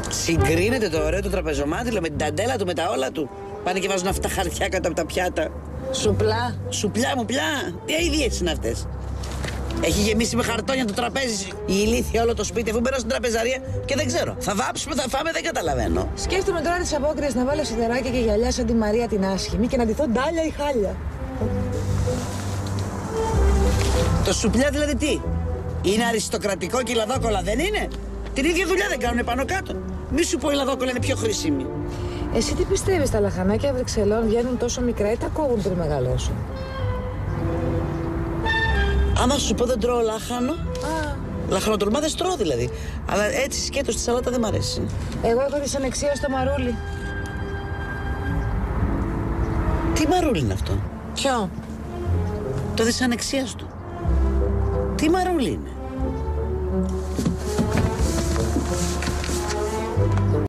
Συγκρίνεται το ωραίο του τραπεζομάντιλο με την ταντέλα του, με τα όλα του. Πάνε και βάζουν αυτά χαρτιά κάτω από τα πιάτα. Σουπλά. Σουπλιά μου πια. Τι αηδίες είναι αυτές. Έχει γεμίσει με χαρτόνια το τραπέζι. Η ηλίθεια όλο το σπίτι, αφού μπαίνω στην τραπεζαρία και δεν ξέρω. Θα βάψουμε, θα φάμε, δεν καταλαβαίνω. Σκέφτομαι τώρα τις απόκριες να βάλω σιδεράκια και γυαλιά σαν τη Μαρία την άσχημη και να ντυθώ ντάλια ή χάλια. Το σουπλιά δηλαδή τι? Είναι αριστοκρατικό και η λαδόκολα δεν είναι? Την ίδια δουλειά δεν κάνουν πάνω κάτω. Μη σου πω η λαδόκολα είναι πιο χρήσιμη. Εσύ τι πιστεύεις, τα λαχανάκια Βρυξελών βγαίνουν τόσο μικρά ή τα κόβουν πριν μεγαλώσουν? Άμα σου πω δεν τρώω λάχανο. Λαχανοτολμάδες τρώω δηλαδή. Αλλά έτσι σκέτο στη σαλάτα δεν μ' αρέσει. Εγώ έχω δυσανεξία στο μαρούλι. Τι μαρούλι είναι αυτό? Ποιο? Το δυσανεξίας του. Τι μαρούλι είναι?